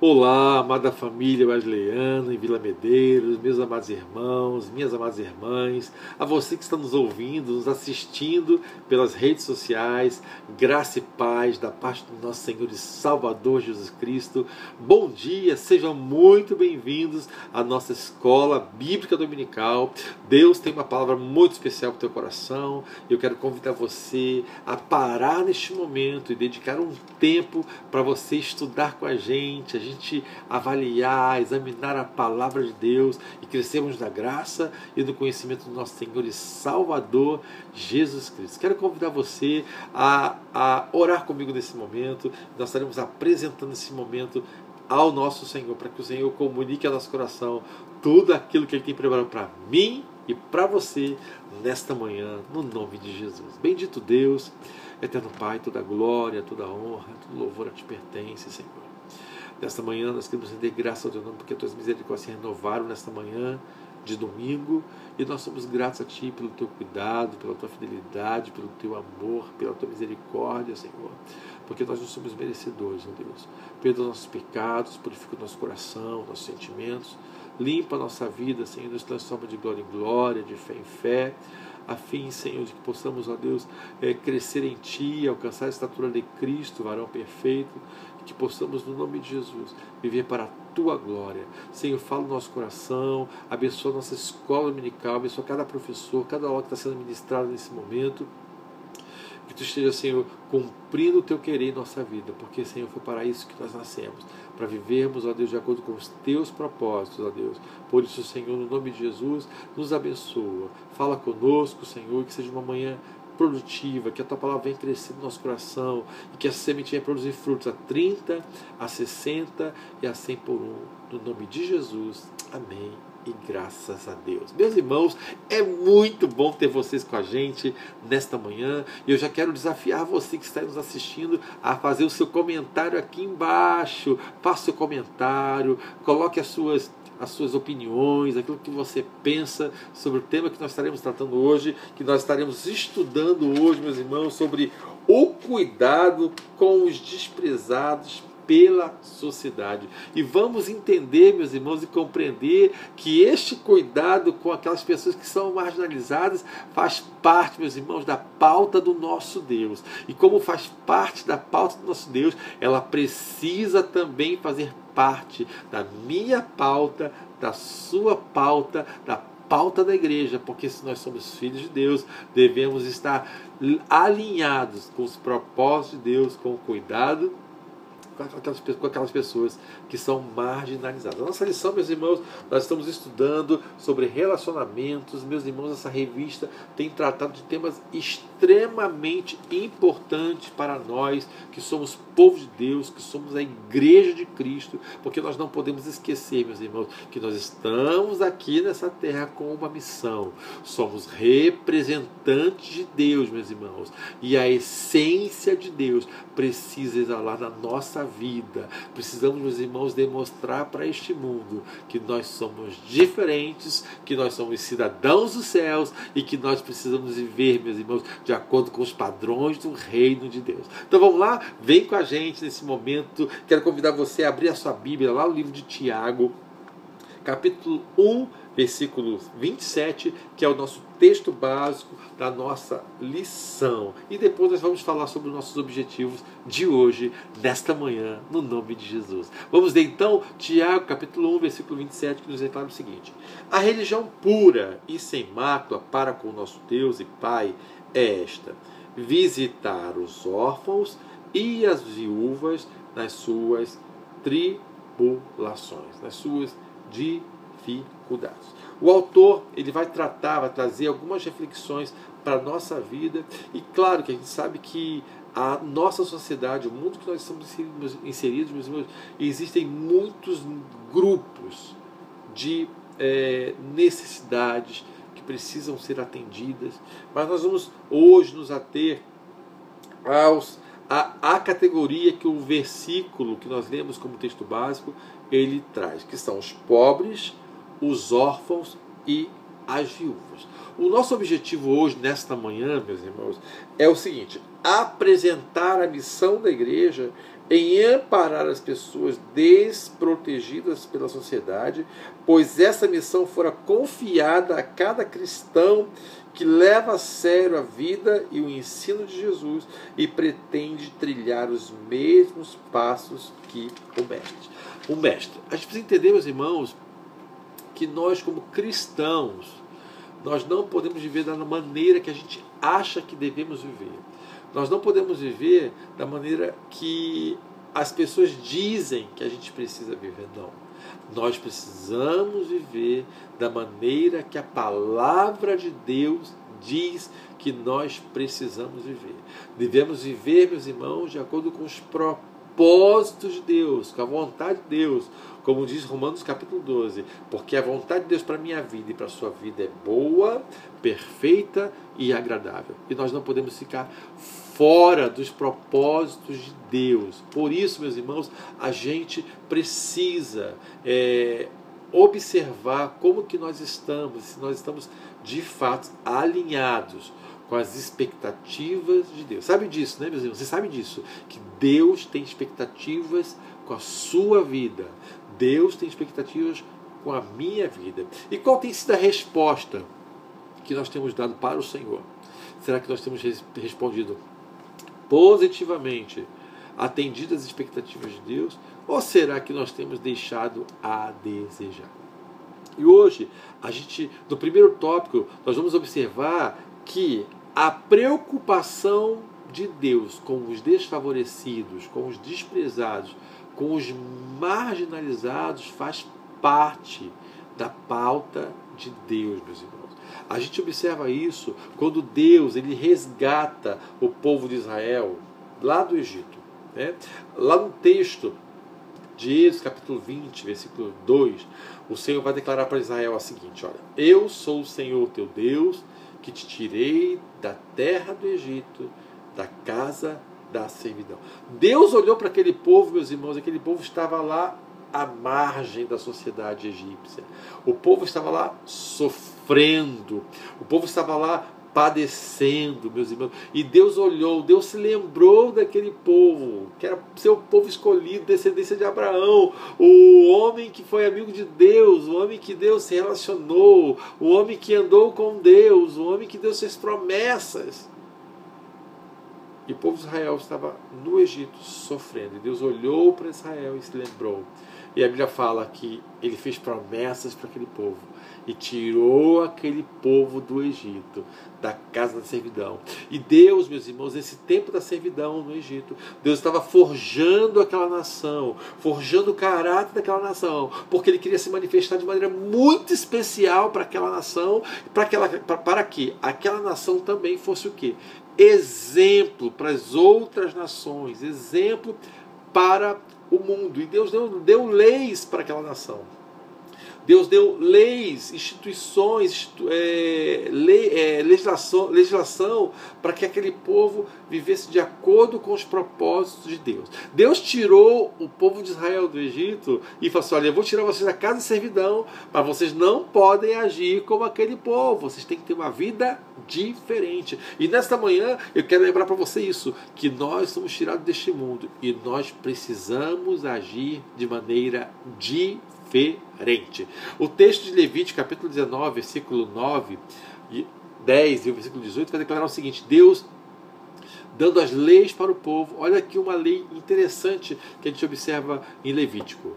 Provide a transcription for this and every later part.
Olá, amada família Wesleyana em Vila Medeiros, meus amados irmãos, minhas amadas irmãs, a você que está nos ouvindo, nos assistindo pelas redes sociais, graça e paz da parte do nosso Senhor e Salvador Jesus Cristo. Bom dia, sejam muito bem-vindos à nossa escola bíblica dominical. Deus tem uma palavra muito especial para o teu coração e eu quero convidar você a parar neste momento e dedicar um tempo para você estudar com a gente avaliar, examinar a palavra de Deus e crescermos na graça e no conhecimento do nosso Senhor e Salvador Jesus Cristo. Quero convidar você a orar comigo nesse momento. Nós estaremos apresentando esse momento ao nosso Senhor, para que o Senhor comunique ao nosso coração tudo aquilo que Ele tem preparado para mim e para você nesta manhã, no nome de Jesus. Bendito Deus, eterno Pai, toda glória, toda honra, todo louvor a Te pertence, Senhor. Nesta manhã nós queremos render graça ao Teu nome, porque As Tuas misericórdias se renovaram nesta manhã de domingo, e nós somos gratos a Ti pelo Teu cuidado, pela Tua fidelidade, pelo Teu amor, pela Tua misericórdia, Senhor, porque nós não somos merecedores, ó Deus. Perdoa nossos pecados, purifica o nosso coração, nossos sentimentos, limpa a nossa vida, Senhor, nos transforma de glória em glória, de fé em fé, a fim, Senhor, de que possamos, ó Deus, crescer em Ti, alcançar a estatura de Cristo, varão perfeito, que possamos, no nome de Jesus, viver para a Tua glória. Senhor, fala no nosso coração, abençoa a nossa escola dominical, abençoa cada professor, cada aula que está sendo ministrada nesse momento, que Tu esteja, Senhor, cumprindo o Teu querer em nossa vida, porque, Senhor, foi para isso que nós nascemos, para vivermos, ó Deus, de acordo com os Teus propósitos, ó Deus. Por isso, Senhor, no nome de Jesus, nos abençoa. Fala conosco, Senhor, que seja uma manhã produtiva, que a Tua palavra venha crescer no nosso coração e que a semente venha produzir frutos a 30, a 60 e a 100 por um. No nome de Jesus. Amém. E graças a Deus. Meus irmãos, é muito bom ter vocês com a gente nesta manhã. E eu já quero desafiar você que está nos assistindo a fazer o seu comentário aqui embaixo. Faça o seu comentário, coloque as suas opiniões, aquilo que você pensa sobre o tema que nós estaremos tratando hoje, que nós estaremos estudando hoje, meus irmãos, sobre o cuidado com os desprezados pela sociedade. E vamos entender, meus irmãos, e compreender que este cuidado com aquelas pessoas que são marginalizadas faz parte, meus irmãos, da pauta do nosso Deus. E como faz parte da pauta do nosso Deus, ela precisa também fazer parte da minha pauta, da sua pauta, da pauta da igreja, porque se nós somos filhos de Deus, devemos estar alinhados com os propósitos de Deus, com o cuidado com aquelas pessoas que são marginalizadas. A nossa lição, meus irmãos, nós estamos estudando sobre relacionamentos. Meus irmãos, essa revista tem tratado de temas extremamente importantes para nós, que somos povo de Deus, que somos a igreja de Cristo, porque nós não podemos esquecer, meus irmãos, que nós estamos aqui nessa terra com uma missão. Somos representantes de Deus, meus irmãos, e a essência de Deus precisa exalar na nossa vida. Precisamos, meus irmãos, demonstrar para este mundo que nós somos diferentes, que nós somos cidadãos dos céus e que nós precisamos viver, meus irmãos, de acordo com os padrões do reino de Deus. Então vamos lá? Vem com a gente nesse momento. Quero convidar você a abrir a sua Bíblia lá no livro de Tiago, capítulo 1, versículo 27, que é o nosso texto básico da nossa lição. E depois nós vamos falar sobre os nossos objetivos de hoje, nesta manhã, no nome de Jesus. Vamos ler então Tiago, capítulo 1, versículo 27, que nos declara o seguinte: a religião pura e sem mácula para com o nosso Deus e Pai é esta: visitar os órfãos e as viúvas nas suas tribulações, nas suas dificuldades. O autor ele vai trazer algumas reflexões para a nossa vida, e claro que a gente sabe que a nossa sociedade, o mundo que nós estamos inseridos, meus irmãos, existem muitos grupos de necessidades que precisam ser atendidas, mas nós vamos hoje nos ater à categoria que o versículo que nós lemos como texto básico ele traz, que são os pobres, os órfãos e as viúvas. O nosso objetivo hoje, nesta manhã, meus irmãos, é o seguinte: apresentar a missão da igreja em amparar as pessoas desprotegidas pela sociedade, pois essa missão fora confiada a cada cristão que leva a sério a vida e o ensino de Jesus e pretende trilhar os mesmos passos que o Mestre. O Mestre. A gente precisa entender, meus irmãos, que nós, como cristãos, nós não podemos viver da maneira que a gente acha que devemos viver. Nós não podemos viver da maneira que as pessoas dizem que a gente precisa viver. Não. Nós precisamos viver da maneira que a palavra de Deus diz que nós precisamos viver. Devemos viver, meus irmãos, de acordo com os propósitos de Deus, com a vontade de Deus, como diz Romanos capítulo 12, porque a vontade de Deus para a minha vida e para a sua vida é boa, perfeita e agradável. E nós não podemos ficar fora dos propósitos de Deus. Por isso, meus irmãos, a gente precisa observar como que nós estamos, se nós estamos de fato alinhados com as expectativas de Deus. Sabe disso, né, meus irmãos? Você sabe disso, que Deus tem expectativas com a sua vida. Deus tem expectativas com a minha vida. E qual tem sido a resposta que nós temos dado para o Senhor? Será que nós temos respondido positivamente, atendido às expectativas de Deus? Ou será que nós temos deixado a desejar? E hoje, no primeiro tópico, nós vamos observar que a preocupação de Deus com os desfavorecidos, com os desprezados, com os marginalizados faz parte da pauta de Deus, meus irmãos. A gente observa isso quando Deus ele resgata o povo de Israel lá do Egito. Né? Lá no texto de Êxodo capítulo 20, versículo 2, o Senhor vai declarar para Israel o seguinte: olha, eu sou o Senhor teu Deus, que te tirei da terra do Egito, da casa da servidão. Deus olhou para aquele povo, meus irmãos, aquele povo estava lá à margem da sociedade egípcia. O povo estava lá sofrendo, o povo estava lá padecendo, meus irmãos. E Deus olhou, Deus se lembrou daquele povo, que era seu povo escolhido, descendência de Abraão, o homem que foi amigo de Deus, o homem que Deus se relacionou, o homem que andou com Deus, o homem que Deus fez promessas. E o povo de Israel estava no Egito sofrendo. E Deus olhou para Israel e se lembrou. E a Bíblia fala que ele fez promessas para aquele povo. E tirou aquele povo do Egito, da casa da servidão. E Deus, meus irmãos, nesse tempo da servidão no Egito, Deus estava forjando aquela nação, forjando o caráter daquela nação, porque Ele queria se manifestar de maneira muito especial para aquela nação, para que aquela nação também fosse o quê? Exemplo para as outras nações, exemplo para o mundo. E Deus deu leis para aquela nação. Deus deu leis, instituições, legislação para que aquele povo vivesse de acordo com os propósitos de Deus. Deus tirou o povo de Israel do Egito e falou assim: olha, eu vou tirar vocês da casa de servidão, mas vocês não podem agir como aquele povo. Vocês têm que ter uma vida diferente. E nesta manhã eu quero lembrar para você isso, que nós somos tirados deste mundo e nós precisamos agir de maneira diferente. O texto de Levítico, capítulo 19, versículo 9 e 10 e o versículo 18 vai declarar o seguinte: Deus dando as leis para o povo. Olha aqui uma lei interessante que a gente observa em Levítico,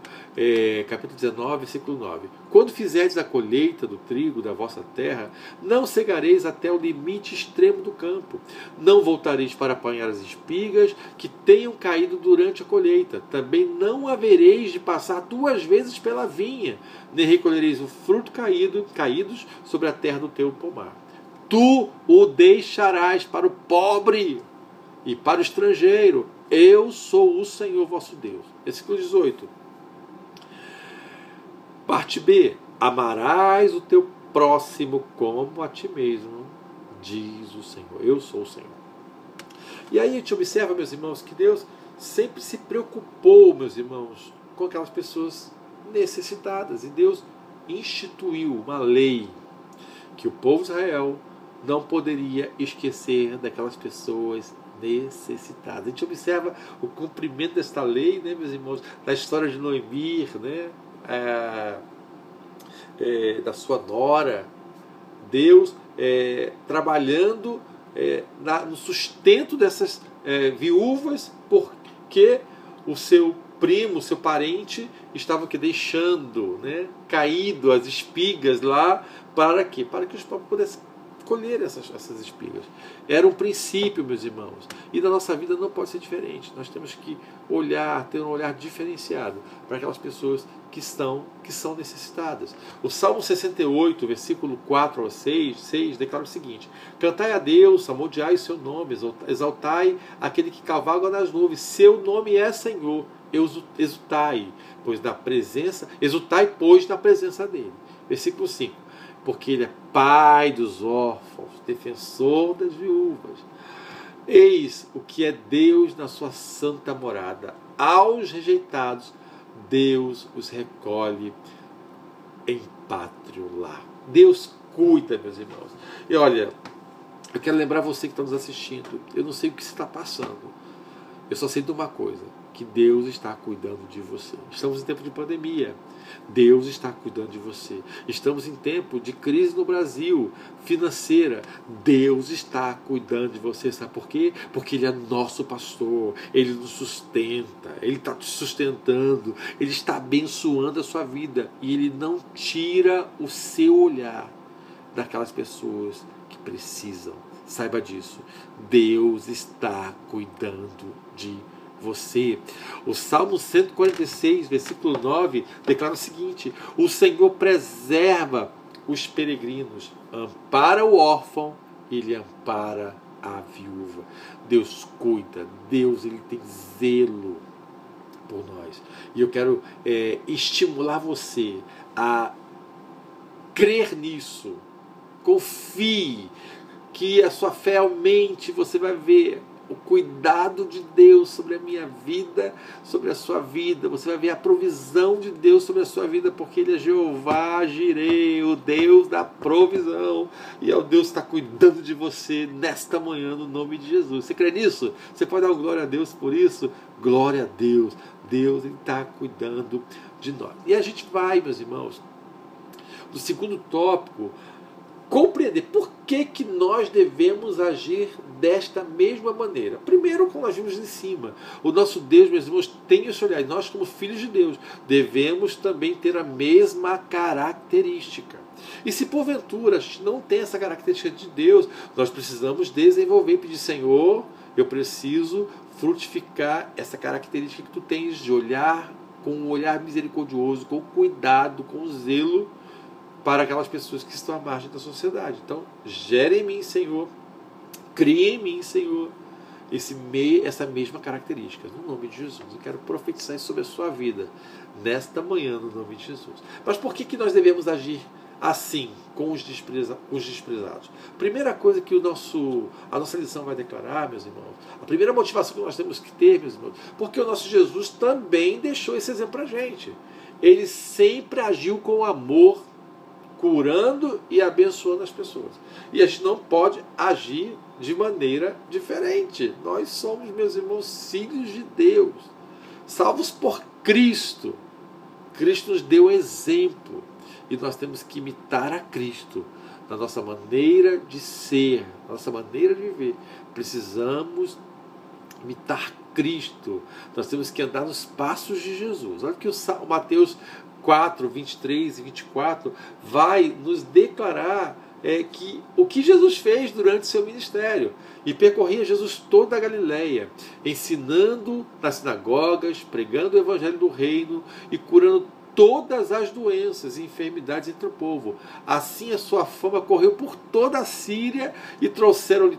capítulo 19, versículo 9. Quando fizerdes a colheita do trigo da vossa terra, não cegareis até o limite extremo do campo. Não voltareis para apanhar as espigas que tenham caído durante a colheita. Também não havereis de passar 2 vezes pela vinha, nem recolhereis o fruto caídos sobre a terra do teu pomar. Tu o deixarás para o pobre e para o estrangeiro. Eu sou o Senhor vosso Deus. Versículo 18. Parte B. Amarás o teu próximo como a ti mesmo, diz o Senhor. Eu sou o Senhor. E aí a gente observa, meus irmãos, que Deus sempre se preocupou, meus irmãos, com aquelas pessoas necessitadas. E Deus instituiu uma lei que o povo de Israel não poderia esquecer daquelas pessoas necessitadas. A gente observa o cumprimento desta lei, né, meus irmãos, da história de Noemi, né, da sua nora, Deus trabalhando no sustento dessas viúvas, porque o seu primo, o seu parente, estava deixando, né, caído as espigas lá, para quê? Para que os pobres pudessem colher essas espigas. Era um princípio, meus irmãos. E na nossa vida não pode ser diferente. Nós temos que ter um olhar diferenciado para aquelas pessoas que são necessitadas. O Salmo 68, versículo 4 ao 6 declara o seguinte: cantai a Deus, salmodiai o seu nome, exaltai aquele que cavalga nas nuvens, seu nome é Senhor, exultai, pois na presença dele. Versículo 5: porque ele é pai dos órfãos, defensor das viúvas. Eis o que é Deus na sua santa morada. Aos rejeitados, Deus os recolhe em pátrio lar. Deus cuida, meus irmãos. E olha, eu quero lembrar você que está nos assistindo, eu não sei o que você está passando. Eu só sei de uma coisa, que Deus está cuidando de você. Estamos em tempo de pandemia. Deus está cuidando de você. Estamos em tempo de crise no Brasil, financeira. Deus está cuidando de você. Sabe por quê? Porque Ele é nosso pastor. Ele nos sustenta. Ele está te sustentando. Ele está abençoando a sua vida. E Ele não tira o seu olhar daquelas pessoas que precisam. Saiba disso. Deus está cuidando de você. O Salmo 146, versículo 9, declara o seguinte: o Senhor preserva os peregrinos, ampara o órfão, Ele ampara a viúva. Deus cuida, Deus Ele tem zelo por nós. E eu quero estimular você a crer nisso. Confie, que a sua fé aumente, você vai ver o cuidado de Deus sobre a minha vida, sobre a sua vida. Você vai ver a provisão de Deus sobre a sua vida, porque Ele é Jeová Jireh, o Deus da provisão. E é o Deus que está cuidando de você nesta manhã, no nome de Jesus. Você crê nisso? Você pode dar glória a Deus por isso? Glória a Deus. Deus está cuidando de nós. E a gente vai, meus irmãos, no segundo tópico, compreender por que nós devemos agir desta mesma maneira. Primeiro, como nós vimos em cima, o nosso Deus, meus irmãos, tem esse olhar. Nós, como filhos de Deus, devemos também ter a mesma característica. E se porventura a gente não tem essa característica de Deus, nós precisamos desenvolver e pedir: Senhor, eu preciso frutificar essa característica que tu tens de olhar com um olhar misericordioso, com cuidado, com zelo para aquelas pessoas que estão à margem da sociedade. Então, gere em mim, Senhor, crie em mim, Senhor, essa mesma característica, no nome de Jesus. Eu quero profetizar isso sobre a sua vida nesta manhã, no nome de Jesus. Mas por que nós devemos agir assim com os desprezados? Primeira coisa que a nossa lição vai declarar, meus irmãos, a primeira motivação que nós temos que ter, meus irmãos, porque o nosso Jesus também deixou esse exemplo para a gente. Ele sempre agiu com amor, curando e abençoando as pessoas. E a gente não pode agir de maneira diferente. Nós somos, meus irmãos, filhos de Deus, salvos por Cristo. Cristo nos deu exemplo. E nós temos que imitar a Cristo na nossa maneira de ser, na nossa maneira de viver. Precisamos imitar Cristo. Nós temos que andar nos passos de Jesus. Olha que o Mateus 4, 23 e 24 vai nos declarar que o que Jesus fez durante seu ministério. E percorria Jesus toda a Galileia, ensinando nas sinagogas, pregando o evangelho do reino e curando todas as doenças e enfermidades entre o povo. Assim a sua fama correu por toda a Síria e trouxeram-lhe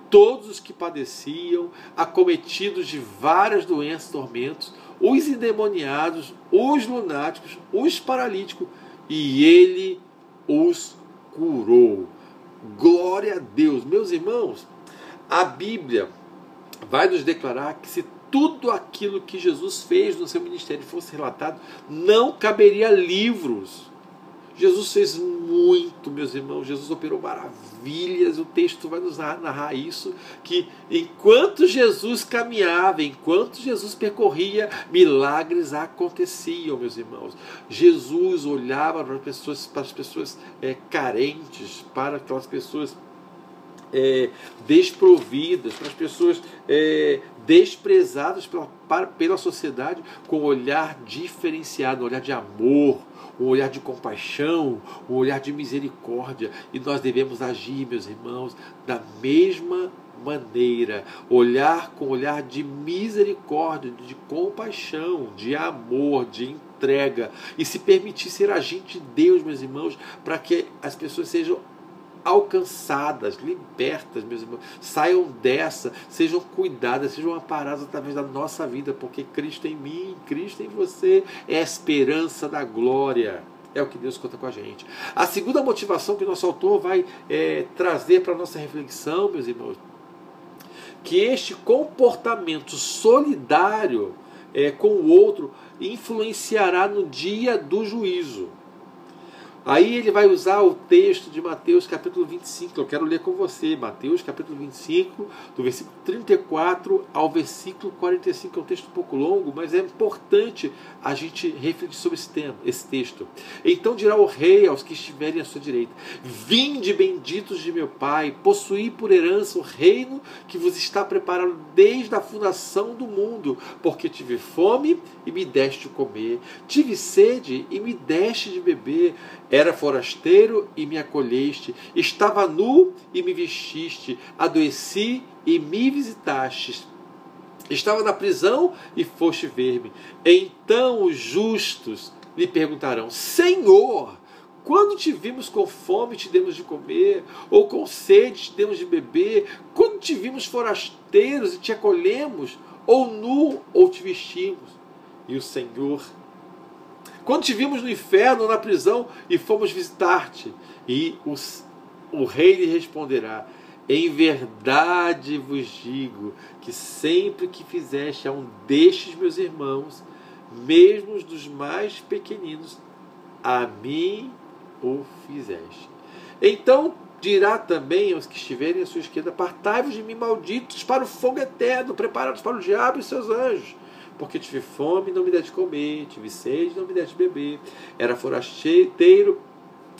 todos os que padeciam, acometidos de várias doenças e tormentos, os endemoniados, os lunáticos, os paralíticos, e ele os curou. Glória a Deus. Meus irmãos, a Bíblia vai nos declarar que se tudo aquilo que Jesus fez no seu ministério fosse relatado, não caberia livros Jesus fez muito, meus irmãos. Jesus operou maravilhas. O texto vai nos narrar isso, que enquanto Jesus caminhava, enquanto Jesus percorria, milagres aconteciam, meus irmãos. Jesus olhava para as pessoas carentes, para aquelas pessoas desprovidas, para as pessoas desprezadas pela sociedade, com um olhar diferenciado, um olhar de amor, um olhar de compaixão, um olhar de misericórdia. E nós devemos agir, meus irmãos, da mesma maneira, olhar com olhar de misericórdia, de compaixão, de amor, de entrega, e se permitir ser agente de Deus, meus irmãos, para que as pessoas sejam alcançadas, libertas, meus irmãos, saiam dessa, sejam cuidadas, sejam amparadas através da nossa vida, porque Cristo em mim, Cristo em você é a esperança da glória. É o que Deus conta com a gente. A segunda motivação que o nosso autor vai trazer para a nossa reflexão, meus irmãos, que este comportamento solidário com o outro influenciará no dia do juízo. Aí ele vai usar o texto de Mateus capítulo 25, eu quero ler com você, Mateus capítulo 25, do versículo 34 ao versículo 45, é um texto um pouco longo, mas é importante a gente refletir sobre esse texto. Então dirá o rei aos que estiverem à sua direita: vinde, benditos de meu Pai, possuí por herança o reino que vos está preparado desde a fundação do mundo, porque tive fome e me deste de comer, tive sede e me deste de beber, era forasteiro e me acolheste, estava nu e me vestiste, adoeci e me visitastes, estava na prisão e foste ver-me. Então os justos lhe perguntarão: Senhor, quando te vimos com fome te demos de comer, ou com sede te demos de beber? Quando te vimos forasteiros e te acolhemos, ou nu ou te vestimos? E o Senhor: quando te vimos no inferno ou na prisão e fomos visitar-te? E o rei lhe responderá: em verdade vos digo que sempre que fizeste a um destes meus irmãos, mesmo os dos mais pequeninos, a mim o fizeste. Então dirá também aos que estiverem à sua esquerda: apartai-vos de mim, malditos, para o fogo eterno, preparados para o diabo e seus anjos. Porque tive fome e não me deste de comer, tive sede e não me deste de beber, era forasteiro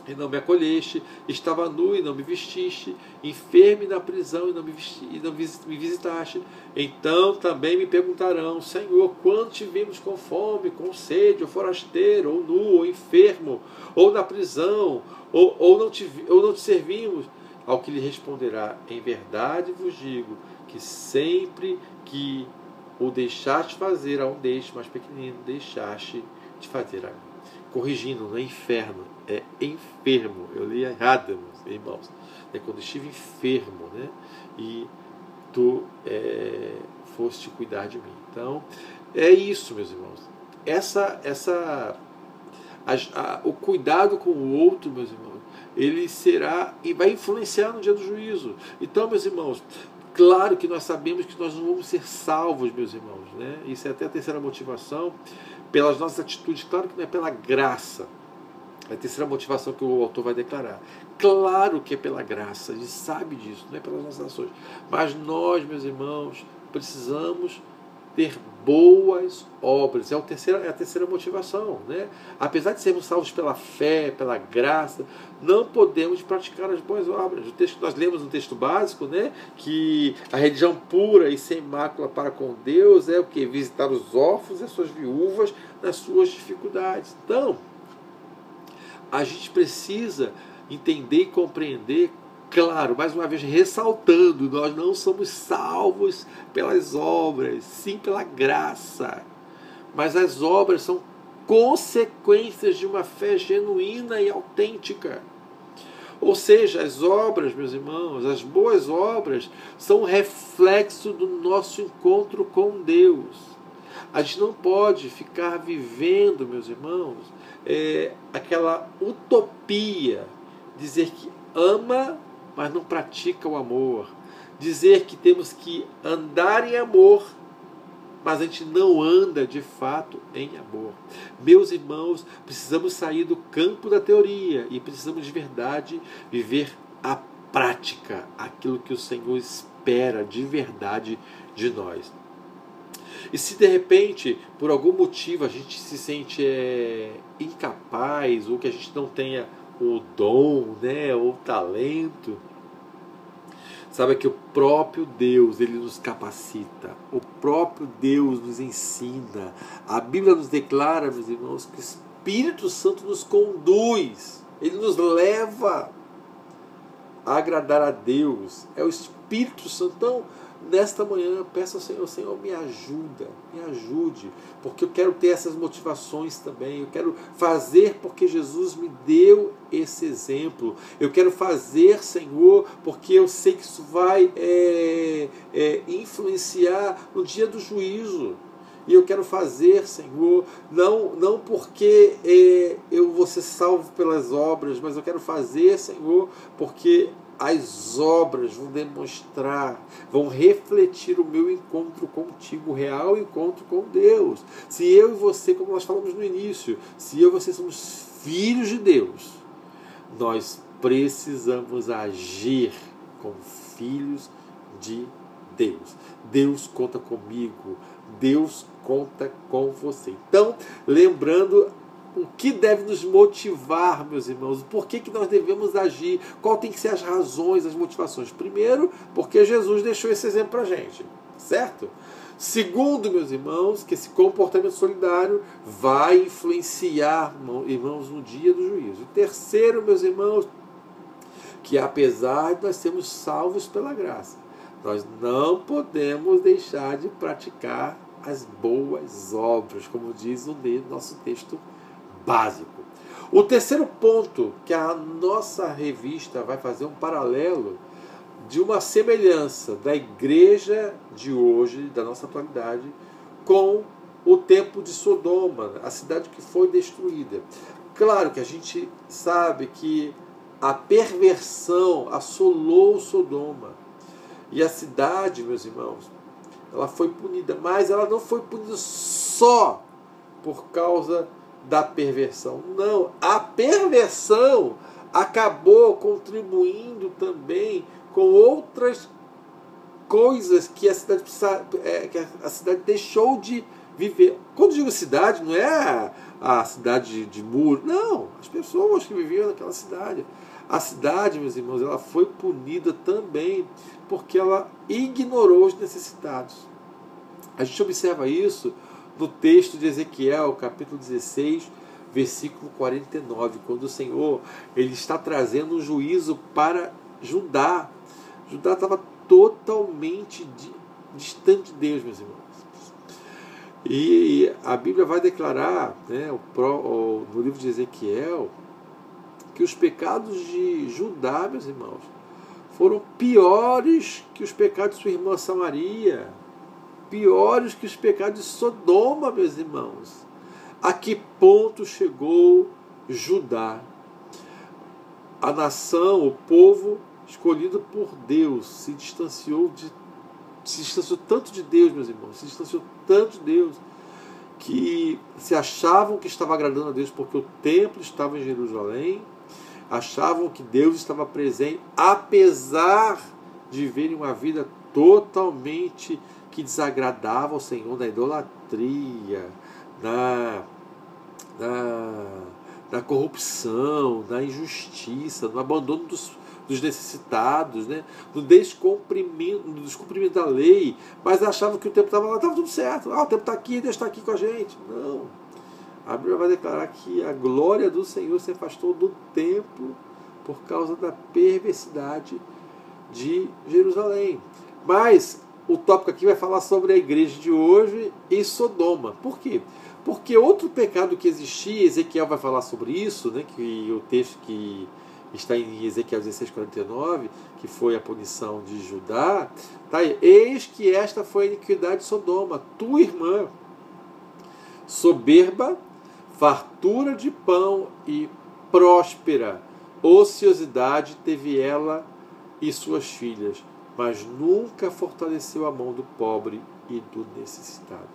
e não me acolheste, estava nu e não me vestiste, enfermo e na prisão e não me visitaste. Então também me perguntarão: Senhor, quando te vimos com fome, com sede, ou forasteiro, ou nu, ou enfermo, ou na prisão, ou não te servimos? Ao que lhe responderá: em verdade vos digo que sempre que o deixaste fazer a um destes mais pequenino, deixaste de fazer a mim. Corrigindo, não é inferno, é enfermo. Eu li errado, meus irmãos. É quando estive enfermo, né? E tu foste cuidar de mim. Então, é isso, meus irmãos. O cuidado com o outro, meus irmãos, ele será e vai influenciar no dia do juízo. Então, meus irmãos, claro que nós sabemos que nós não vamos ser salvos, meus irmãos, né? Isso é até a terceira motivação, pelas nossas atitudes. Claro que não é pela graça. É a terceira motivação que o autor vai declarar. Claro que é pela graça, a gente sabe disso, não é pelas nossas ações. Mas nós, meus irmãos, precisamos ter boas obras. É a terceira motivação, né? Apesar de sermos salvos pela fé, pela graça, não podemos praticar as boas obras. O texto que nós lemos no texto básico, né, que a religião pura e sem mácula para com Deus é o que? Visitar os órfãos e as suas viúvas nas suas dificuldades. Então, a gente precisa entender e compreender. Claro, mais uma vez ressaltando, nós não somos salvos pelas obras, sim pela graça. Mas as obras são consequências de uma fé genuína e autêntica. Ou seja, as obras, meus irmãos, as boas obras, são um reflexo do nosso encontro com Deus. A gente não pode ficar vivendo, meus irmãos, aquela utopia, dizer que ama, mas não pratica o amor. Dizer que temos que andar em amor, mas a gente não anda de fato em amor. Meus irmãos, precisamos sair do campo da teoria e precisamos de verdade viver a prática, aquilo que o Senhor espera de verdade de nós. E se de repente, por algum motivo, a gente se sente incapaz, ou que a gente não tenha o dom, né, ou o talento, sabe que o próprio Deus, Ele nos capacita, o próprio Deus nos ensina. A Bíblia nos declara, meus irmãos, que o Espírito Santo nos conduz, Ele nos leva a agradar a Deus. É o Espírito Santo. Então, nesta manhã, peço ao Senhor, Senhor, me ajuda, me ajude, porque eu quero ter essas motivações também, eu quero fazer porque Jesus me deu esse exemplo, eu quero fazer, Senhor, porque eu sei que isso vai influenciar no dia do juízo. E eu quero fazer, Senhor, não porque eu vou ser salvo pelas obras, mas eu quero fazer, Senhor, porque as obras vão demonstrar, vão refletir o meu encontro contigo, o real encontro com Deus. Se eu e você, como nós falamos no início, se eu e você somos filhos de Deus, nós precisamos agir como filhos de Deus. Deus conta comigo, Deus conta com você. Então, lembrando o que deve nos motivar, meus irmãos, por que nós devemos agir, qual tem que ser as razões, as motivações. Primeiro, porque Jesus deixou esse exemplo para a gente, certo? Segundo, meus irmãos, que esse comportamento solidário vai influenciar, irmãos, no dia do juízo. E terceiro, meus irmãos, que apesar de nós sermos salvos pela graça, nós não podemos deixar de praticar as boas obras, como diz o nosso texto básico. O terceiro ponto, que a nossa revista vai fazer um paralelo de uma semelhança da igreja de hoje, da nossa atualidade, com o tempo de Sodoma, a cidade que foi destruída. Claro que a gente sabe que a perversão assolou Sodoma. E a cidade, meus irmãos, ela foi punida, mas ela não foi punida só por causa da perversão. Não, a perversão acabou contribuindo também com outras coisas que a cidade deixou de viver. Quando digo cidade, não é a cidade de muro, não, as pessoas que viviam naquela cidade. A cidade, meus irmãos, ela foi punida também porque ela ignorou os necessitados. A gente observa isso no texto de Ezequiel, capítulo 16, versículo 49, quando o Senhor ele está trazendo um juízo para Judá. Judá estava totalmente distante de Deus, meus irmãos. E a Bíblia vai declarar, né, no livro de Ezequiel, que os pecados de Judá, meus irmãos, foram piores que os pecados de sua irmã Samaria, piores que os pecados de Sodoma, meus irmãos. A que ponto chegou Judá? A nação, o povo escolhido por Deus, se distanciou tanto de Deus, meus irmãos, se distanciou tanto de Deus, que se achavam que estava agradando a Deus porque o templo estava em Jerusalém, achavam que Deus estava presente, apesar de verem uma vida totalmente que desagradava ao Senhor, na idolatria, na corrupção, na injustiça, no abandono dos necessitados, né? No descumprimento da lei, mas achavam que o tempo estava lá, estava tudo certo, o tempo está aqui, Deus está aqui com a gente. Não. A Bíblia vai declarar que a glória do Senhor se afastou do templo por causa da perversidade de Jerusalém. Mas o tópico aqui vai falar sobre a igreja de hoje e Sodoma. Por quê? Porque outro pecado que existia, Ezequiel vai falar sobre isso, né, que o texto que está em Ezequiel 16:49, que foi a punição de Judá, tá aí, eis que esta foi a iniquidade de Sodoma, tua irmã, soberba, fartura de pão e próspera ociosidade teve ela e suas filhas, mas nunca fortaleceu a mão do pobre e do necessitado.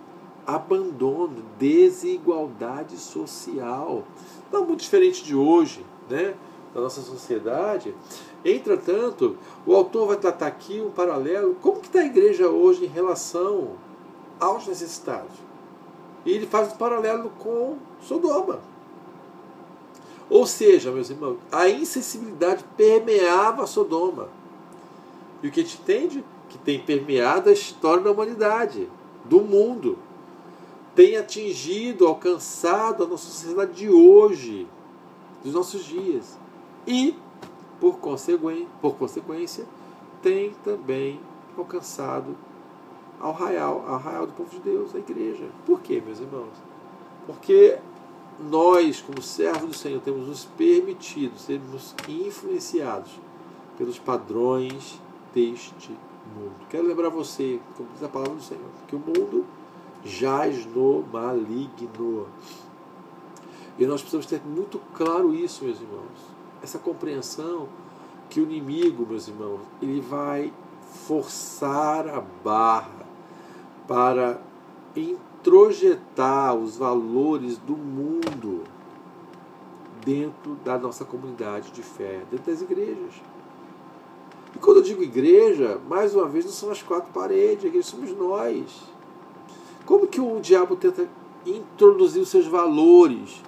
Abandono, desigualdade social. Não muito diferente de hoje, né? Da nossa sociedade. Entretanto, o autor vai tratar aqui um paralelo. Como que está a igreja hoje em relação aos necessitados? E ele faz um paralelo com Sodoma. Ou seja, meus irmãos, a insensibilidade permeava Sodoma. E o que a gente entende? Que tem permeado a história da humanidade, do mundo. Tem atingido, alcançado a nossa sociedade de hoje, dos nossos dias. E, por consequência, tem também alcançado ao arraial do povo de Deus, a igreja. Por quê, meus irmãos? Porque nós, como servos do Senhor, temos nos permitido sermos influenciados pelos padrões deste mundo. Quero lembrar você, como diz a palavra do Senhor, que o mundo jaz no maligno. E nós precisamos ter muito claro isso, meus irmãos. Essa compreensão que o inimigo, meus irmãos, ele vai forçar a barra para introjetar os valores do mundo dentro da nossa comunidade de fé, dentro das igrejas. E quando eu digo igreja, mais uma vez, não são as quatro paredes, a igreja somos nós. Como que o diabo tenta introduzir os seus valores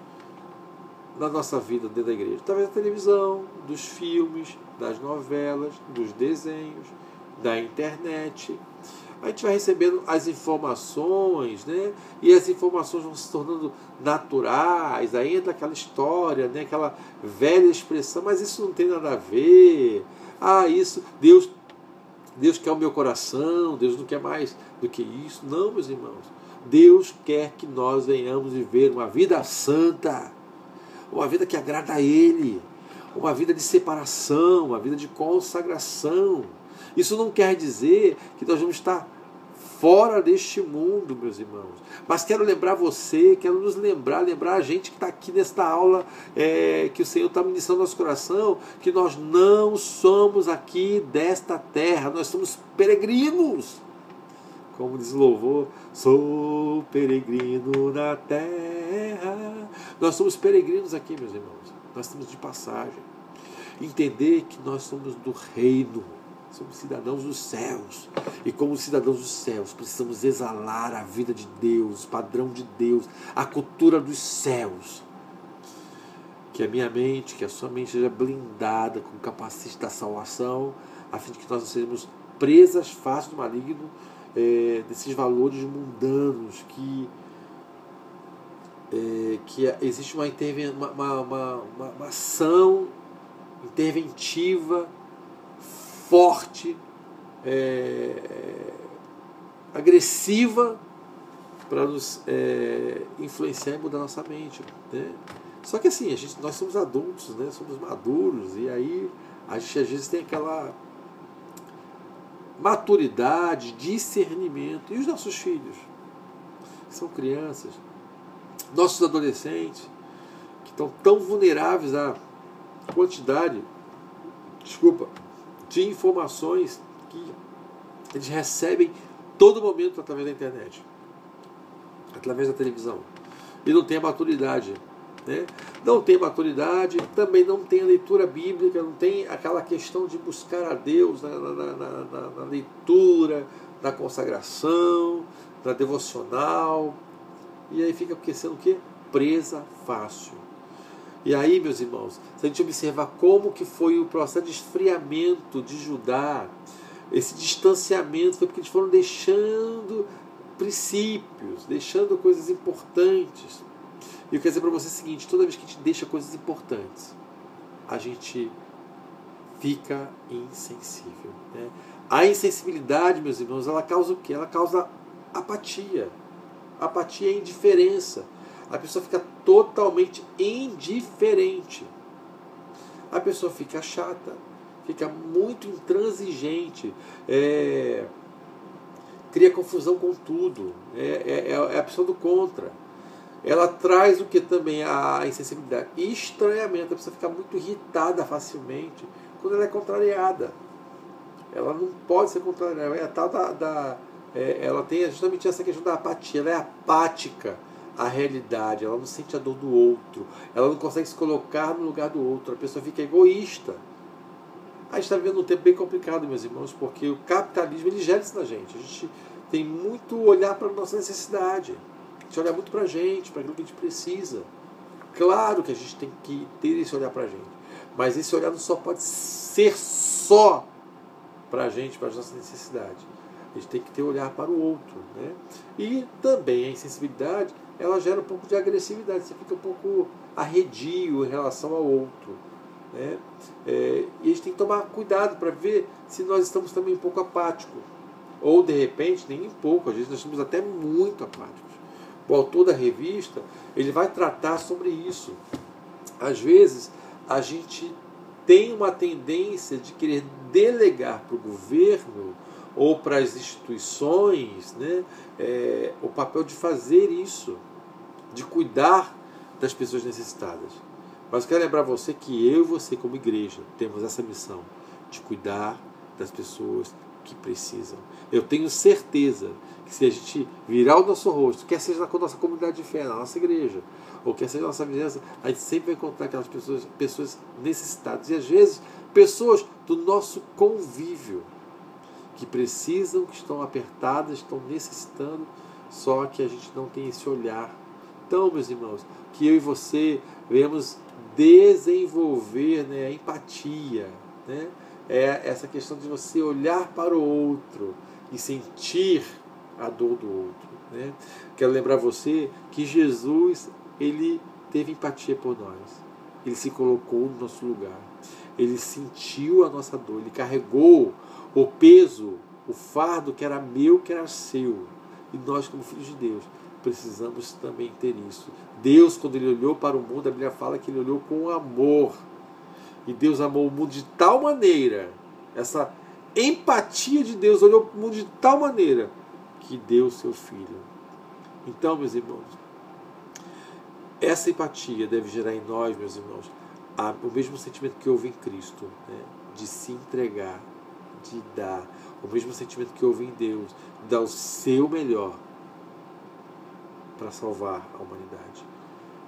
na nossa vida dentro da igreja? Através da televisão, dos filmes, das novelas, dos desenhos, da internet. A gente vai recebendo as informações, né? E as informações vão se tornando naturais. Aí entra aquela história, né? Aquela velha expressão, mas isso não tem nada a ver. Isso, Deus quer o meu coração, Deus não quer mais do que isso. Não, meus irmãos. Deus quer que nós venhamos viver uma vida santa, uma vida que agrada a Ele, uma vida de separação, uma vida de consagração. Isso não quer dizer que nós vamos estar fora deste mundo, meus irmãos. Mas quero lembrar você, quero nos lembrar a gente que está aqui nesta aula, que o Senhor está ministrando no nosso coração, que nós não somos aqui desta terra, nós somos peregrinos. Como diz o louvor, sou peregrino na terra. Nós somos peregrinos aqui, meus irmãos. Nós estamos de passagem. Entender que nós somos do reino. Somos cidadãos dos céus. E como cidadãos dos céus, precisamos exalar a vida de Deus, o padrão de Deus, a cultura dos céus. Que a minha mente, que a sua mente seja blindada com o capacete da salvação, a fim de que nós não sejamos presas fáceis do maligno, desses valores mundanos, que existe uma ação interventiva forte, agressiva, para nos influenciar e mudar nossa mente, né? Só que assim, nós somos adultos, né? Somos maduros, e aí a gente às vezes tem aquela maturidade, discernimento. E os nossos filhos, que são crianças, nossos adolescentes, que estão tão vulneráveis à quantidade de informações que eles recebem todo momento através da internet, através da televisão, e não tem a maturidade, né? Não tem maturidade, também não tem a leitura bíblica, não tem aquela questão de buscar a Deus na leitura, na consagração, na devocional, e aí fica sendo o quê? Presa fácil. E aí, meus irmãos, se a gente observar como que foi o processo de esfriamento de Judá, esse distanciamento foi porque eles foram deixando princípios, deixando coisas importantes. E eu quero dizer para você o seguinte: toda vez que a gente deixa coisas importantes, a gente fica insensível, né? A insensibilidade, meus irmãos, ela causa o quê? Ela causa apatia. Apatia é indiferença. A pessoa fica totalmente indiferente. A pessoa fica chata, fica muito intransigente, cria confusão com tudo, é a pessoa do contra. Ela traz o que também? A insensibilidade, estranhamento. A pessoa fica muito irritada facilmente quando ela é contrariada. Ela não pode ser contrariada. É a tal da ela tem justamente essa questão da apatia, ela é apática à realidade, ela não sente a dor do outro, ela não consegue se colocar no lugar do outro, a pessoa fica egoísta. A gente está vivendo um tempo bem complicado, meus irmãos, porque o capitalismo ele gera isso na gente. A gente tem muito olhar para a nossa necessidade, a gente olha muito para a gente, para aquilo que a gente precisa. Claro que a gente tem que ter esse olhar para a gente, mas esse olhar não só pode ser só para a gente, para as nossas necessidades. A gente tem que ter olhar para o outro, né? E também a insensibilidade, ela gera um pouco de agressividade, você fica um pouco arredio em relação ao outro, né? E a gente tem que tomar cuidado para ver se nós estamos também um pouco apáticos, ou de repente nem um pouco, às vezes nós estamos até muito apáticos. O autor da revista, ele vai tratar sobre isso. Às vezes a gente tem uma tendência de querer delegar para o governo ou para as instituições, né, o papel de fazer isso, de cuidar das pessoas necessitadas. Mas eu quero lembrar você que eu e você, como igreja, temos essa missão de cuidar das pessoas que precisam. Eu tenho certeza que se a gente virar o nosso rosto, quer seja na nossa comunidade de fé, na nossa igreja, ou quer seja na nossa vizinhança, a gente sempre vai encontrar aquelas pessoas necessitadas. E às vezes, pessoas do nosso convívio, que precisam, que estão apertadas, estão necessitando, só que a gente não tem esse olhar. Então, meus irmãos, que eu e você venhamos desenvolver, né, a empatia, né? Essa questão de você olhar para o outro e sentir a dor do outro, né? Quero lembrar você que Jesus, ele teve empatia por nós, ele se colocou no nosso lugar, ele sentiu a nossa dor, ele carregou o peso, o fardo que era meu, que era seu. E nós, como filhos de Deus, precisamos também ter isso. Deus, quando ele olhou para o mundo, a Bíblia fala que ele olhou com amor. E Deus amou o mundo de tal maneira, essa empatia de Deus olhou para o mundo de tal maneira, que deu o seu Filho. Então, meus irmãos, essa empatia deve gerar em nós, meus irmãos, o mesmo sentimento que houve em Cristo, né? De se entregar, de dar, o mesmo sentimento que houve em Deus, de dar o seu melhor para salvar a humanidade.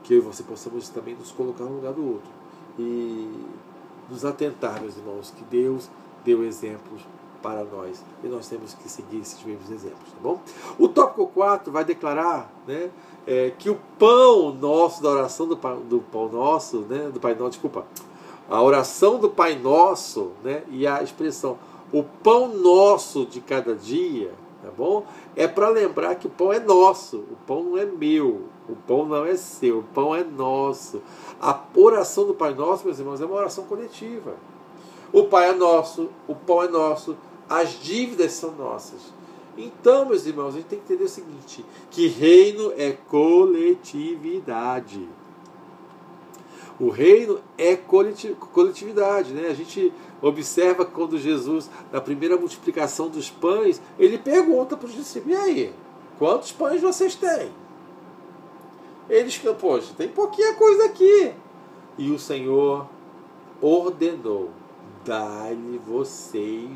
Que eu e você possamos também nos colocar no lugar do outro e nos atentar, meus irmãos, que Deus deu exemplos para nós e nós temos que seguir esses mesmos exemplos, tá bom? O tópico 4 vai declarar, né, que o pão nosso da oração do pão nosso, né, do Pai Nosso, desculpa, a oração do Pai Nosso, né, e a expressão o pão nosso de cada dia, tá bom? É para lembrar que o pão é nosso, o pão não é meu, o pão não é seu, o pão é nosso. A oração do Pai Nosso, meus irmãos, é uma oração coletiva. O Pai é nosso, o pão é nosso, as dívidas são nossas. Então, meus irmãos, a gente tem que entender o seguinte, que reino é coletividade. O reino é coletividade, né? A gente observa quando Jesus, na primeira multiplicação dos pães, ele pergunta para os discípulos, e aí, quantos pães vocês têm? Eles, poxa, tem pouquinha coisa aqui. E o Senhor ordenou, dá-lhe vocês,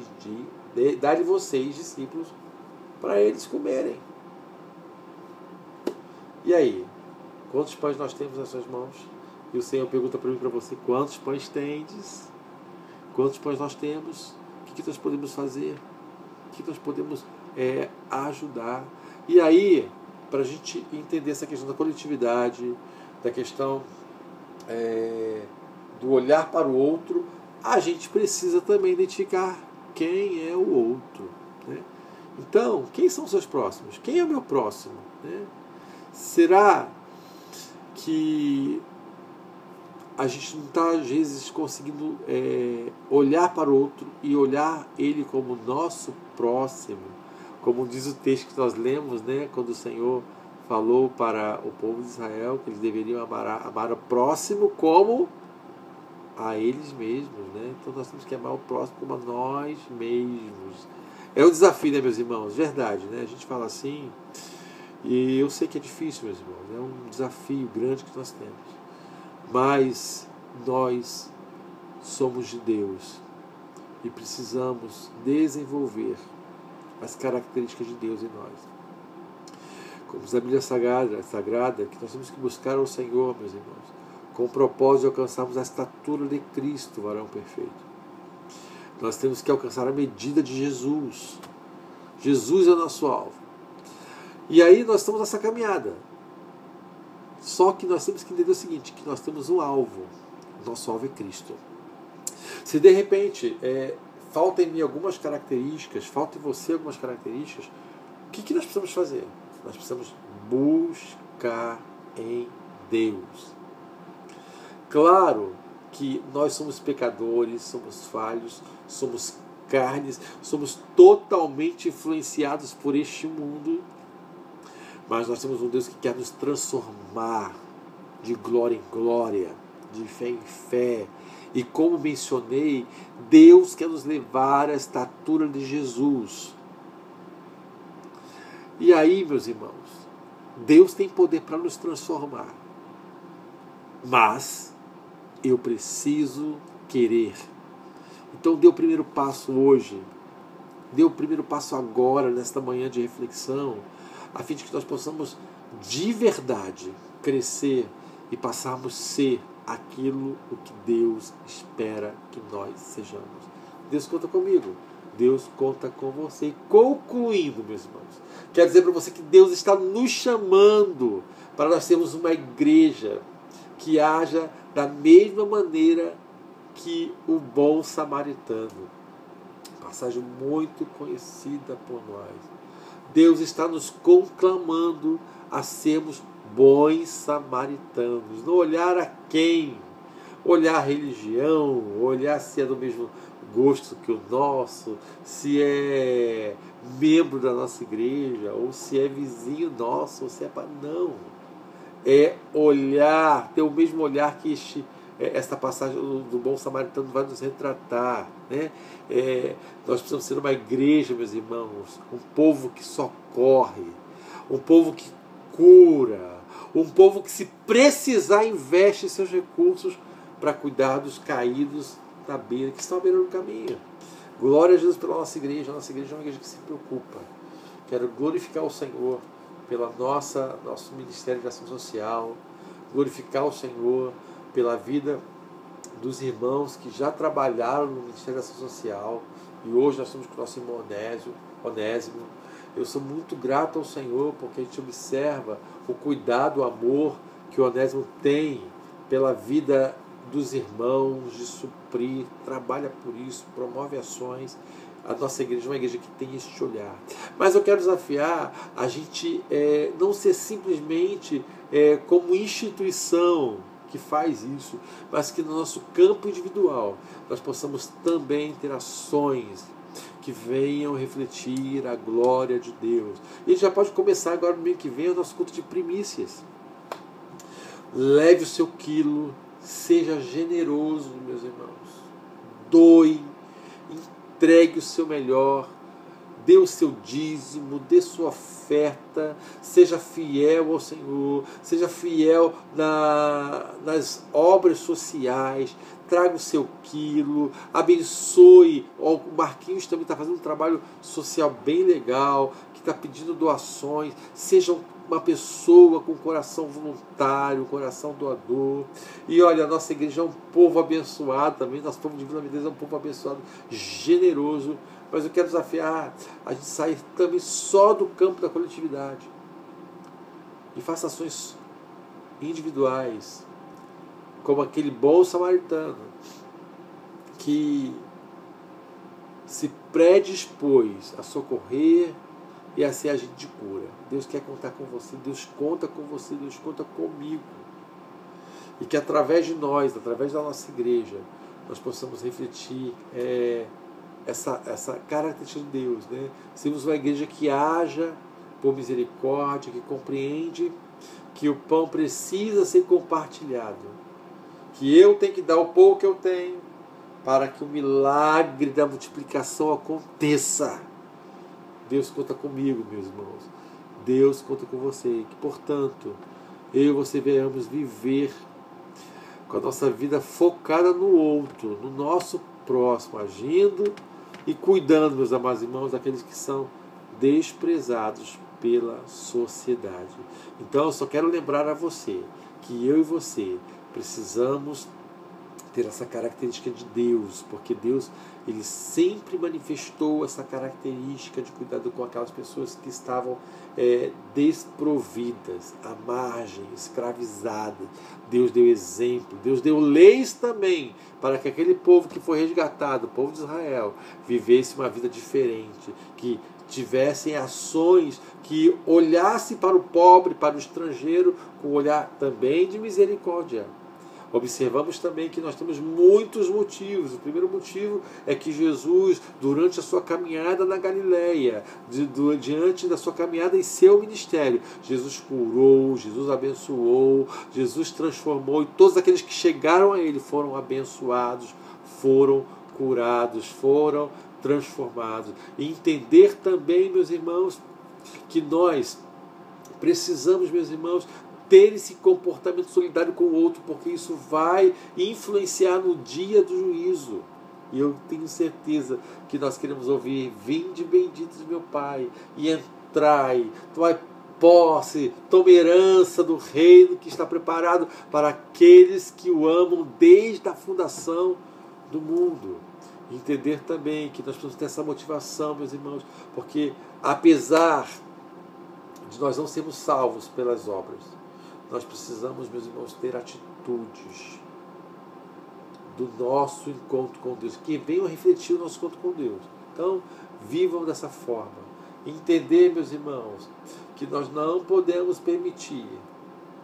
discípulos, para eles comerem. E aí, quantos pães nós temos nas suas mãos? E o Senhor pergunta para mim e para você, quantos pães tendes? Quantos pães nós temos? O que nós podemos fazer? O que nós podemos ajudar? E aí, para a gente entender essa questão da coletividade, da questão do olhar para o outro, a gente precisa também identificar quem é o outro, né? Então, quem são os seus próximos? Quem é o meu próximo, né? Será que a gente não está, às vezes, conseguindo olhar para o outro e olhar ele como nosso próximo? Como diz o texto que nós lemos, né, quando o Senhor falou para o povo de Israel que eles deveriam amar o próximo como a eles mesmos, né? Então nós temos que amar o próximo como a nós mesmos. É um desafio, né, meus irmãos? Verdade, né? A gente fala assim, e eu sei que é difícil, meus irmãos. É um desafio grande que nós temos. Mas nós somos de Deus e precisamos desenvolver as características de Deus em nós. Como diz a Bíblia Sagrada, que nós temos que buscar ao Senhor, meus irmãos, com o propósito de alcançarmos a estatura de Cristo, varão perfeito. Nós temos que alcançar a medida de Jesus. Jesus é o nosso alvo. E aí nós estamos nessa caminhada. Só que nós temos que entender o seguinte, que nós temos um alvo. O nosso alvo é Cristo. Se de repente falta em mim algumas características, falta em você algumas características, o que nós precisamos fazer? Nós precisamos buscar em Deus. Claro que nós somos pecadores, somos falhos, somos carnes, somos totalmente influenciados por este mundo, mas nós temos um Deus que quer nos transformar de glória em glória, de fé em fé. E como mencionei, Deus quer nos levar à estatura de Jesus. E aí, meus irmãos, Deus tem poder para nos transformar. Mas eu preciso querer. Então dê o primeiro passo hoje. Dê o primeiro passo agora, nesta manhã de reflexão, a fim de que nós possamos de verdade crescer e passarmos a ser aquilo o que Deus espera que nós sejamos. Deus conta comigo. Deus conta com você. E concluindo, meus irmãos, quero dizer para você que Deus está nos chamando para nós sermos uma igreja que haja da mesma maneira que o bom samaritano. Passagem muito conhecida por nós. Deus está nos conclamando a sermos bons samaritanos. Não olhar a quem, olhar a religião, olhar se é do mesmo gosto que o nosso, se é membro da nossa igreja, ou se é vizinho nosso, ou se é não. É olhar, ter o mesmo olhar que esta passagem do bom samaritano vai nos retratar, né? Nós precisamos ser uma igreja, meus irmãos, um povo que socorre, um povo que cura, um povo que, se precisar, investe seus recursos para cuidar dos caídos na beira, que estão à beira do caminho. Glória a Jesus pela nossa igreja. A nossa igreja é uma igreja que se preocupa. Quero glorificar o Senhor pela nosso Ministério de Ação Social, glorificar o Senhor pela vida dos irmãos que já trabalharam no Ministério da Ação Social, e hoje nós estamos com o nosso irmão Onésimo. Eu sou muito grato ao Senhor, porque a gente observa o cuidado, o amor que o Onésimo tem pela vida dos irmãos, de suprir, trabalha por isso, promove ações. A nossa igreja é uma igreja que tem este olhar. Mas eu quero desafiar a gente não ser simplesmente como instituição que faz isso, mas que no nosso campo individual nós possamos também ter ações que venham refletir a glória de Deus. E já pode começar agora no mês que vem o nosso culto de primícias. Leve o seu quilo, seja generoso, meus irmãos. Doe, entregue o seu melhor, dê o seu dízimo, dê sua oferta, seja fiel ao Senhor, seja fiel nas obras sociais, traga o seu quilo, abençoe. O Marquinhos também está fazendo um trabalho social bem legal, que está pedindo doações. Seja uma pessoa com coração voluntário, coração doador. E olha, a nossa igreja é um povo abençoado também, nosso povo de Vila Medeiros é um povo abençoado, generoso. Mas eu quero desafiar a gente sair também só do campo da coletividade e faça ações individuais, como aquele bom samaritano que se predispôs a socorrer e a ser agente de cura. Deus quer contar com você, Deus conta com você, Deus conta comigo. E que através de nós, através da nossa igreja, nós possamos refletir essa característica de Deus, né? Sermos uma igreja que haja por misericórdia, que compreende que o pão precisa ser compartilhado, que eu tenho que dar o pouco que eu tenho para que o milagre da multiplicação aconteça. Deus conta comigo, meus irmãos. Deus conta com você. Que, portanto, eu e você venhamos viver com a nossa vida focada no outro, no nosso próximo, agindo e cuidando, meus amados irmãos, daqueles que são desprezados pela sociedade. Então eu só quero lembrar a você que eu e você precisamos ter essa característica de Deus, porque Deus, ele sempre manifestou essa característica de cuidado com aquelas pessoas que estavam desprovidas, à margem, escravizadas. Deus deu exemplo, Deus deu leis também para que aquele povo que foi resgatado, o povo de Israel, vivesse uma vida diferente, que tivessem ações que olhassem para o pobre, para o estrangeiro, com um olhar também de misericórdia. Observamos também que nós temos muitos motivos. O primeiro motivo é que Jesus, durante a sua caminhada na Galileia, diante da sua caminhada em seu ministério, Jesus curou, Jesus abençoou, Jesus transformou, e todos aqueles que chegaram a Ele foram abençoados, foram curados, foram transformados. E entender também, meus irmãos, que nós precisamos, meus irmãos, ter esse comportamento solidário com o outro, porque isso vai influenciar no dia do juízo. E eu tenho certeza que nós queremos ouvir: vinde benditos de meu Pai, e entrai, tomai posse, tome herança do reino que está preparado para aqueles que o amam desde a fundação do mundo. Entender também que nós precisamos ter essa motivação, meus irmãos, porque apesar de nós não sermos salvos pelas obras, nós precisamos, meus irmãos, ter atitudes do nosso encontro com Deus, que venham refletir o nosso encontro com Deus. Então, vivam dessa forma. Entender, meus irmãos, que nós não podemos permitir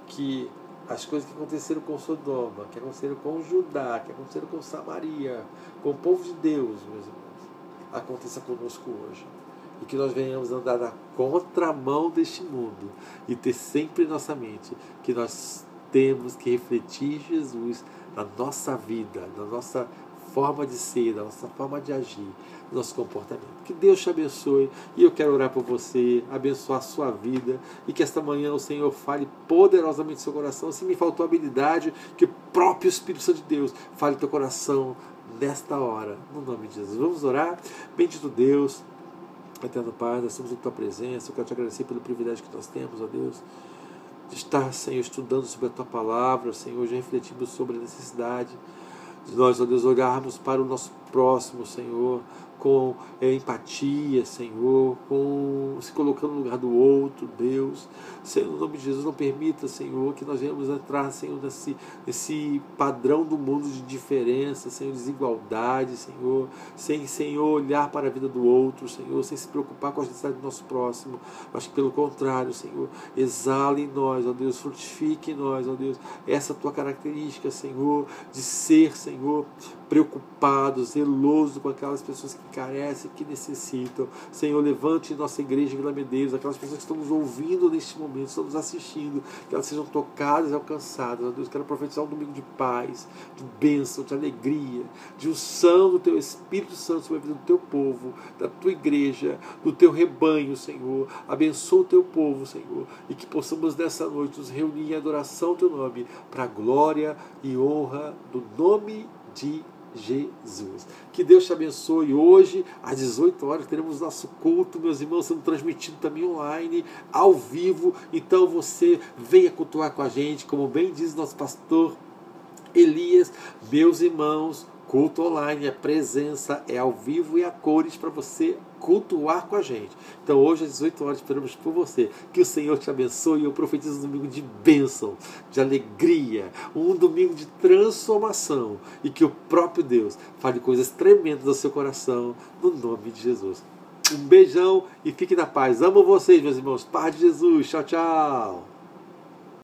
que as coisas que aconteceram com Sodoma, que aconteceram com Judá, que aconteceram com Samaria, com o povo de Deus, meus irmãos, aconteça conosco hoje. E que nós venhamos andar na contramão deste mundo e ter sempre em nossa mente que nós temos que refletir Jesus na nossa vida, na nossa forma de ser, na nossa forma de agir, no nosso comportamento. Que Deus te abençoe, e eu quero orar por você, abençoar a sua vida, e que esta manhã o Senhor fale poderosamente no seu coração. Se me faltou habilidade, que o próprio Espírito Santo de Deus fale no teu coração nesta hora, no nome de Jesus. Vamos orar? Bendito Deus, Eterno Pai, nós estamos em Tua presença. Eu quero te agradecer pelo privilégio que nós temos, ó Deus, de estar, Senhor, estudando sobre a Tua Palavra, Senhor, já refletimos sobre a necessidade de nós, ó Deus, olharmos para o nosso próximo, Senhor, com empatia, Senhor, com se colocando no lugar do outro, Deus. Senhor, no nome de Jesus, não permita, Senhor, que nós venhamos entrar, Senhor, nesse padrão do mundo de diferença, Senhor, desigualdade, Senhor, sem, Senhor, olhar para a vida do outro, Senhor, sem se preocupar com as necessidades do nosso próximo, mas que, pelo contrário, Senhor, exale em nós, ó Deus, frutifique em nós, ó Deus, essa Tua característica, Senhor, de ser, Senhor, preocupado, zeloso com aquelas pessoas que carecem, que necessitam. Senhor, levante nossa igreja Vila Medeiros, aquelas pessoas que estão nos ouvindo neste momento, estão nos assistindo, que elas sejam tocadas e alcançadas. Ó Deus, quero profetizar um domingo de paz, de bênção, de alegria, de unção do Teu Espírito Santo sobre a vida do Teu povo, da Tua igreja, do Teu rebanho, Senhor. Abençoa o Teu povo, Senhor, e que possamos nessa noite nos reunir em adoração ao Teu nome, para a glória e honra do nome de Jesus. Que Deus te abençoe. Hoje, às 18 horas, teremos nosso culto, meus irmãos, sendo transmitido também online, ao vivo. Então você venha cultuar com a gente, como bem diz nosso pastor Elias. Meus irmãos, culto online, a presença é ao vivo e a cores para você cultuar com a gente. Então hoje às 18 horas esperamos por você. Que o Senhor te abençoe. Eu profetizo um domingo de bênção, de alegria, um domingo de transformação, e que o próprio Deus fale coisas tremendas ao seu coração, no nome de Jesus. Um beijão e fique na paz. Amo vocês, meus irmãos. Paz de Jesus. Tchau, tchau.